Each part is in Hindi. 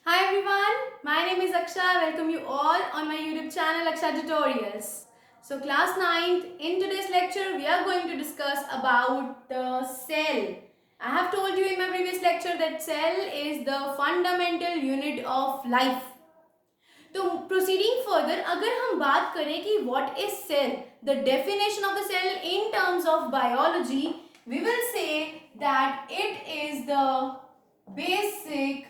Hi everyone, my name is Aksha. Welcome you all on my YouTube channel Aksha Tutorials. So class 9th, in today's lecture we are going to discuss about the cell. I have told you in my previous lecture that cell is the fundamental unit of life. तो proceeding further, अगर हम बात करें कि what is cell, the definition of the cell in terms of biology, we will say that it is the basic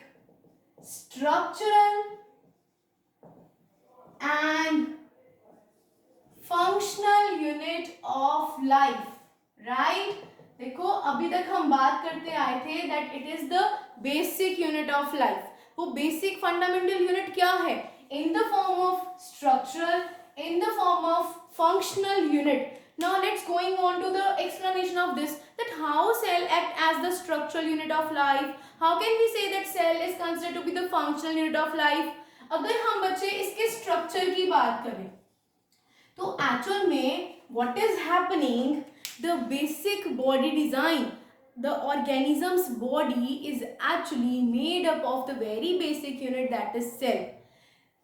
structural and functional unit of life, right? देखो अभी तक हम बात करते आए थे that it is the basic unit of life. वो basic fundamental unit क्या है? In the form of structural, in the form of functional unit. Now let's going on to the explanation of this, that how cell act as the structural unit of life. How can we say that cell is considered to be the functional unit of life? अगर हम बच्चे इसके structure की बात करें तो एक्चुअल में what is happening, the basic body design, the organism's body is actually made up of the very basic unit that is cell.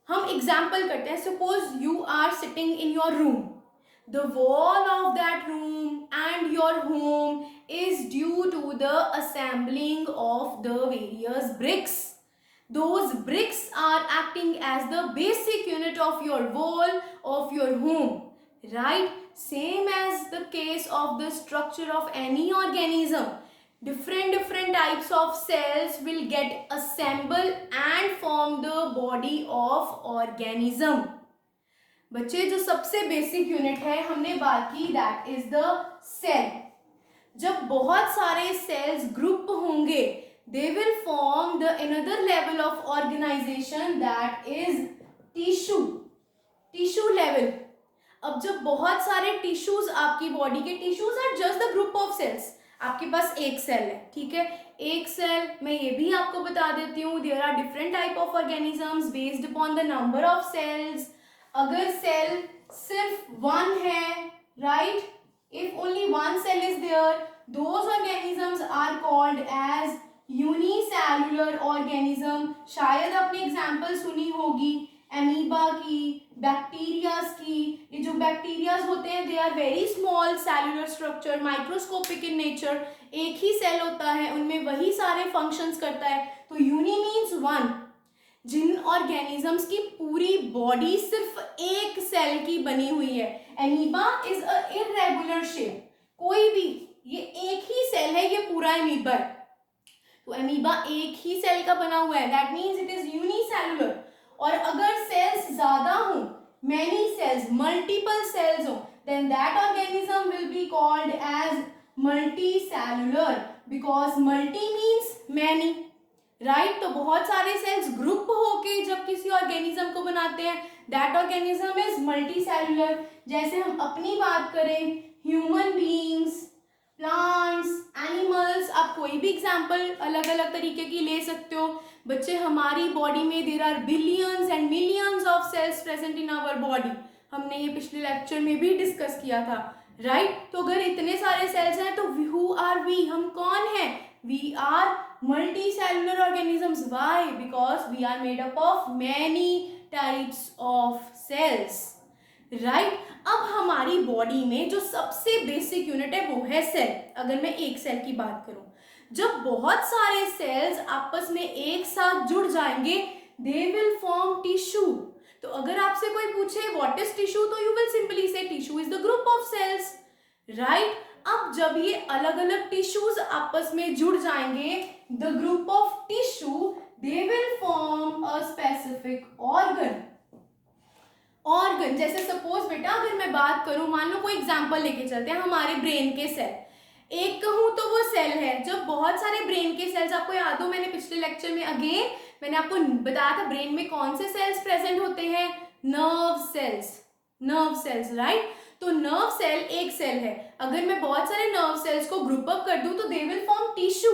हम एग्जाम्पल करते हैं, suppose you are sitting in your room, the wall of that room and your home is due to the assembling of the various bricks. Those bricks are acting as the basic unit of your wall of your home, right? Same as the case of the structure of any organism. Different types of cells will get assembled and form the body of organism. बच्चे जो सबसे बेसिक यूनिट है हमने बात की, दैट इज द सेल. जब बहुत सारे सेल्स ग्रुप होंगे they will form the another level of organization that is tissue level. अब जब बहुत सारे टिश्यूज, आपकी बॉडी के tissues are just the group of cells. आपके पास एक सेल है, ठीक है, एक सेल. मैं ये भी आपको बता देती हूँ, there are different type of organisms based upon the number of cells. अगर सेल सिर्फ वन है, right, if only one cell is there, those organisms are called as unicellular organism. शायद आपने एग्जांपल सुनी होगी एमीबा की, बैक्टीरियाज की. ये जो बैक्टीरियाज होते हैं they are very small cellular structure, microscopic in nature. एक ही सेल होता है, उनमें वही सारे फंक्शंस करता है. तो यूनि मीन्स वन. जिन ऑर्गेनिजम्स की पूरी बॉडी सिर्फ एक सेल की बनी हुई है. Amoeba is a irregular shape. कोई भी, ये एक ही सेल है, ये पूरा एमीबा है. तो एमीबा एक ही सेल का बना हुआ है, that means it is unicellular. और अगर सेल्स ज्यादा हो, मेनी सेल्स, मल्टीपल सेल्स हो, then that organism will be called as multicellular, because multi means many, right. तो बहुत सारे सेल्स ग्रुप होके जब किसी ऑर्गेनिज्म को बनाते हैं, दैट ऑर्गेनिज्म इज मल्टीसेल्युलर. जैसे हम अपनी बात करें, ह्यूमन बीइंग्स, प्लांट्स, एनिमल्स, आप कोई भी एग्जाम्पल अलग अलग तरीके की ले सकते हो. बच्चे हमारी बॉडी में there are billions and millions of cells present in our body. हमने ये पिछले लेक्चर में भी डिस्कस किया था, राइट. तो अगर इतने सारे सेल्स हैं तो हु आर वी, हम कौन हैं? We are multicellular organisms. Why? Because we are made up of many types of cells, right. अब हमारी बॉडी में जो सबसे बेसिक यूनिट है वो है सेल. अगर मैं एक सेल की बात करूं, जब बहुत सारे सेल्स आपस में एक साथ जुड़ जाएंगे दे विल फॉर्म टिश्यू. तो अगर आपसे कोई पूछे व्हाट इज टिश्यू, तो you will simply say tissue is the group of cells, right. अब जब ये अलग अलग टिश्यूज आपस में जुड़ जाएंगे, the group of tissue, they will form a specific organ. जैसे सपोज बेटा अगर मैं बात करूं, मान लो कोई एग्जांपल लेके चलते हैं, हमारे ब्रेन के सेल. एक कहूं तो वो सेल है. जब बहुत सारे ब्रेन के सेल्स, आपको याद हो मैंने पिछले लेक्चर में अगेन मैंने आपको बताया था ब्रेन में कौन से सेल्स प्रेजेंट होते हैं, नर्व सेल्स, राइट. तो नर्व सेल एक सेल है. अगर मैं बहुत सारे नर्व सेल्स को ग्रुप अप कर दूं तो दे will form tissue,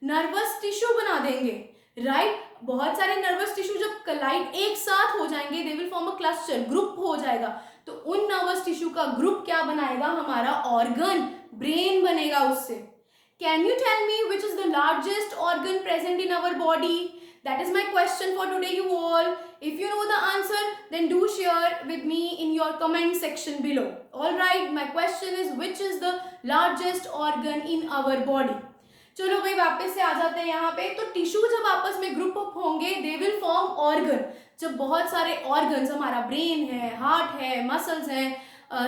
nervous tissue बना देंगे, राइट. बहुत सारे नर्वस टिश्यू जब कलाइड एक साथ हो जाएंगे दे will form a cluster, group हो जाएगा. तो उन नर्वस टिश्यू का ग्रुप क्या बनाएगा? हमारा ऑर्गन, ब्रेन बनेगा उससे. Can you tell me which is the largest organ present in our body? That is my question for today, you all. If you know the answer, then do share with me in your comment section below. All right, my question is, which is the largest organ in our body? चलो भाई वापस से आ जाते हैं यहाँ पे। तो टिश्यू जब आपस में ग्रुप अप होंगे, दे विल फॉर्म ऑर्गन। जब बहुत सारे ऑर्गन्स, हमारा ब्रेन है, हार्ट है, मसल्स हैं,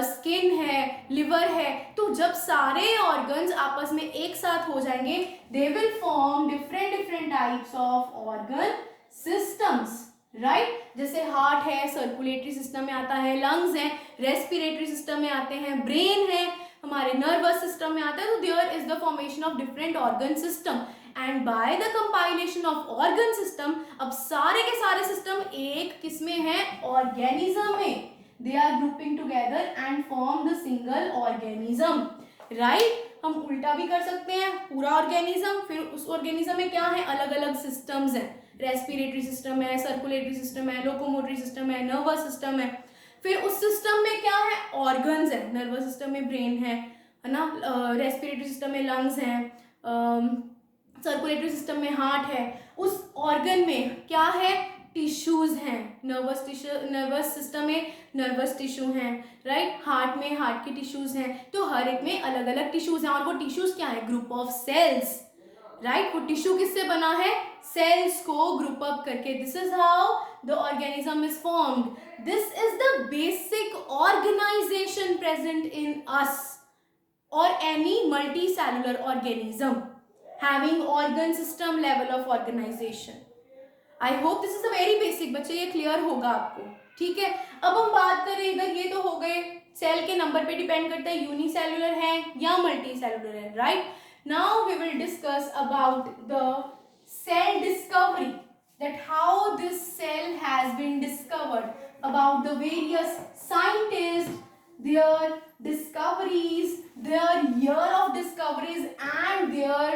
स्किन है, लिवर है, तो जब सारे ऑर्गन्स आपस में एक साथ हो जाएंगे, दे will form different different types of organ systems, right. जैसे हार्ट है, सर्कुलेटरी सिस्टम में आता है, लंग्स हैं, रेस्पिरेटरी सिस्टम में आते हैं, ब्रेन है, हमारे नर्वस सिस्टम में आता है। तो there is the formation of different organ system and by the compilation of organ system, अब सारे के सारे सिस्टम एक किसमें है, ऑर्गेनिज्म में, they are grouping together and form the single organism, right. हम उल्टा भी कर सकते हैं, पूरा ऑर्गेनिज्म, फिर उस ऑर्गेनिज्म में क्या है, अलग अलग सिस्टम्स हैं, रेस्पिरेटरी सिस्टम है, सर्कुलेटरी सिस्टम है, लोकोमोटरी सिस्टम है, नर्वस सिस्टम है, फिर उस सिस्टम में क्या है, ऑर्गन्स है, नर्वस सिस्टम में ब्रेन है ना, रेस्पिरेटरी सिस्टम में लंग्स हैं, सर्कुलेटरी सिस्टम में हार्ट है, उस ऑर्गन में क्या है, टिश्यूज हैं, नर्वस सिस्टम में नर्वस टिश्यू हैं, राइट, हार्ट में हार्ट के टिश्यूज हैं, तो हर एक में अलग अलग टिश्यूज हैं, और वो टिश्यूज क्या है, ग्रुप ऑफ सेल्स, राइट। वो टिश्यू किससे बना है, सेल्स को ग्रुप अप करके। This is how the organism is formed, this is the basic organisation present in us और any multi cellular organism having organ system level of organisation. I hope this is a very basic, बच्चे ये क्लियर होगा आपको, ठीक है। अब हम बात करें, इधर ये तो हो गए, सेल के नंबर पे डिपेंड करता है यूनिसेलुलर है या मल्टी सेलुलर है, right. Now we will discuss about the cell discovery, that how this cell has been discovered, about the various scientists, their discoveries, their year of discoveries and their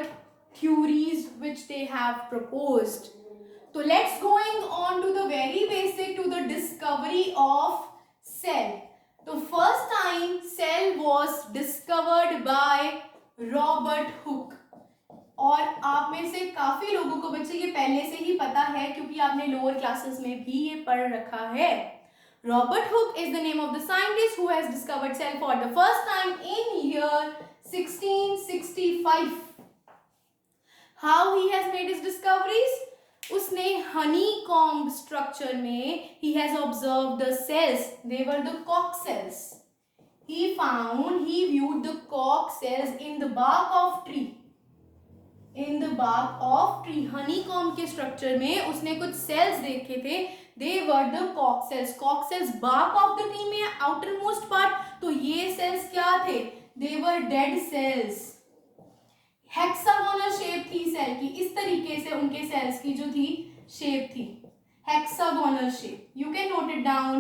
theories which they have proposed. So let's going on to the very basic, to the discovery of cell. The first time cell was discovered by Robert Hooke. और आप में से काफी लोगों को बच्चे ये पहले से ही पता है, क्योंकि आपने लोअर क्लासेस में भी ये पढ़ रखा है। Robert Hooke is the name of the scientist who has discovered cell for the first time in year 1665. How he has made his discoveries? उसने honeycomb structure में he has observed the cells. They were the cork cells. He viewed the cork cells in the bark of tree. In the bark of tree, honeycomb के structure में उसने कुछ cells देखे थे. They were the cork cells. Cork cells bark of the tree में outermost part. तो ये cells क्या थे? They were dead cells. Hexagonal shape थी cell की, इस तरीके से उनके cells की जो थी shape थी, hexagonal shape. You can note it down.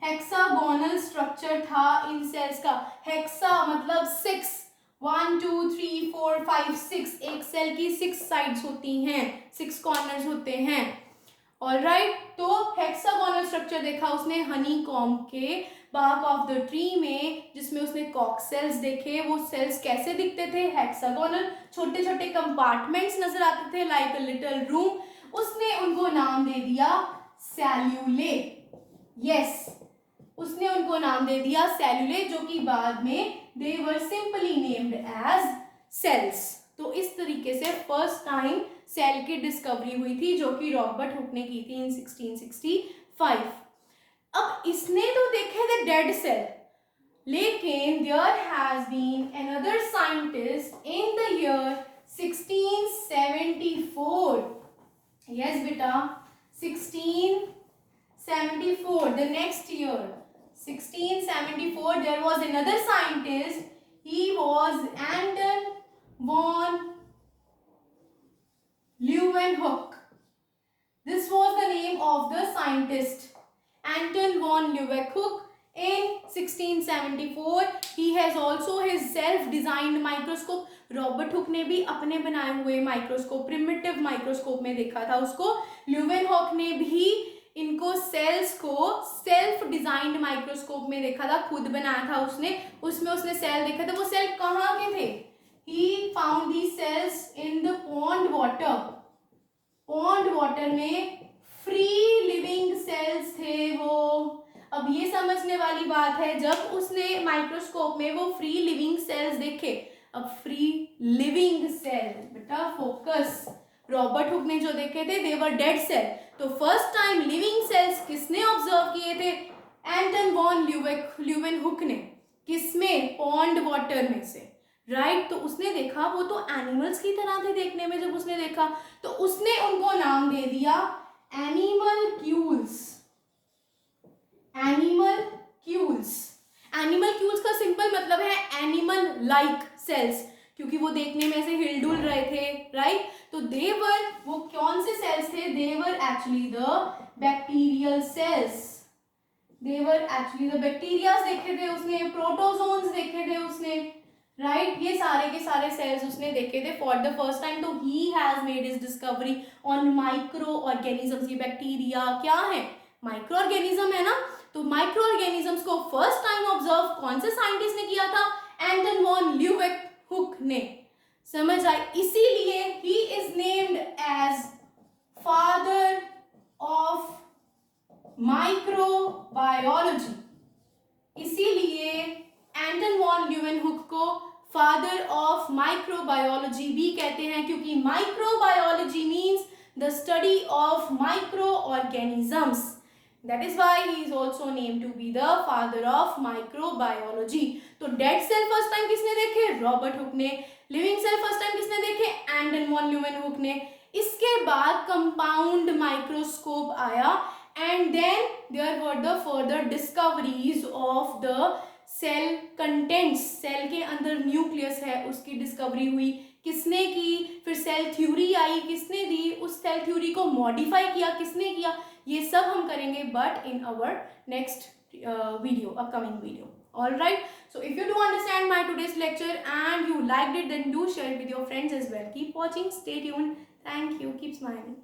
Hexagonal structure था इन cells का. Hexa मतलब 6. 1 2 3 4 5 6, एक सेल की 6 साइड्स होती हैं, 6 कॉर्नर्स होते हैं, ऑलराइट। तो हेक्सागोनल स्ट्रक्चर देखा उसने हनीकॉम्ब के बार्क ऑफ द ट्री में, जिसमें उसने कॉक सेल्स देखे। वो सेल्स कैसे दिखते थे? हेक्सागोनल, छोटे छोटे कंपार्टमेंट्स नजर आते थे, लाइक अ लिटिल रूम। उसने उनको नाम दे दिया सेल्यूले। यस, उसने उनको नाम दे दिया सेल्यूले, जो कि बाद में they were simply named as cells. तो इस तरीके से फर्स्ट टाइम सेल की डिस्कवरी हुई थी, जो कि रॉबर्ट हुक ने की थी इन 1665. अब इसने तो देखे थे डेड सेल, लेकिन there has been another scientist in the year 1674. Yes बेटा, 1674, the next year 1674, there was another scientist. He was Anton von Leeuwenhoek. This was the name of the scientist, Anton von Leeuwenhoek. In 1674, he has also his self-designed microscope. Robert Hooke ने भी अपने बनाए हुए माइक्रोस्कोप, प्रिमिटिव माइक्रोस्कोप में देखा था उसको। ल्यूवेनहॉक ने भी इनको सेल्स को सेल्फ डिजाइंड माइक्रोस्कोप में देखा था, खुद बनाया था उसने। उसमें उसने सेल देखा था। वो सेल कहाँ के थे? He found these cells in the pond water. Pond water में फ्री लिविंग सेल्स थे वो। अब ये समझने वाली बात है, जब उसने माइक्रोस्कोप में वो फ्री लिविंग सेल्स देखे, अब फ्री लिविंग सेल, बेटा फोकस, रॉबर्ट हुक ने जो देखे थे दे वर डेड सेल। तो फर्स्ट टाइम लिविंग सेल्स किसने ऑब्जर्व किए थे? एंटन वॉन ल्यूवेनहुक ने। किसमें? पॉन्ड वाटर में से, राइट। तो उसने देखा, वो तो एनिमल्स की तरह थे देखने में, जब उसने देखा तो उसने उनको नाम दे दिया एनिमलक्यूल्स। एनिमलक्यूल्स, एनिमलक्यूल्स का सिंपल मतलब है एनिमल लाइक सेल्स, क्योंकि वो देखने में ऐसे हिलडुल रहे थे, राइट। तो देवर, वो कौन से सेल्स थे? They were actually the bacterial cells. They were actually the bacterias देखे थे उसने, प्रोटोजोन्स देखे थे उसने, राइट। ये सारे के सारे सेल्स उसने देखे थे फॉर द फर्स्ट टाइम। तो he has made his discovery on micro organisms. ये बैक्टीरिया क्या है? माइक्रो ऑर्गेनिज्म है ना। तो माइक्रो ऑर्गेनिजम्स को फर्स्ट टाइम ऑब्जर्व कौन से साइंटिस्ट ने किया था? एंटन वॉन ल्यूवेनहुक ने। समझ आई? इसीलिए he is named as father of microbiology. इसीलिए एंटन वॉन ल्यूवेनहुक को फादर ऑफ माइक्रोबायोलॉजी भी कहते हैं, क्योंकि microbiology means the study of micro organisms. That is why he is also named to be the father of microbiology. तो डेड सेल फर्स्ट टाइम किसने देखे? रॉबर्ट हुक ने। लिविंग सेल फर्स्ट टाइम किसने देखे? एंटन वॉन ल्यूवेनहुक ने। इसके बाद कंपाउंड माइक्रोस्कोप आया, and then there were the further discoveries of the cell contents। Cell के अंदर न्यूक्लियस है, उसकी डिस्कवरी हुई। किसने की? फिर सेल थ्योरी आई, किसने दी? उस सेल थ्योरी को मॉडिफाई किया, किसने किया? ये सब हम करेंगे but in our next video, upcoming video. All right, so if you do understand my today's lecture and you liked it, then do share it with your friends as well. Keep watching, stay tuned. Thank you. Keep smiling.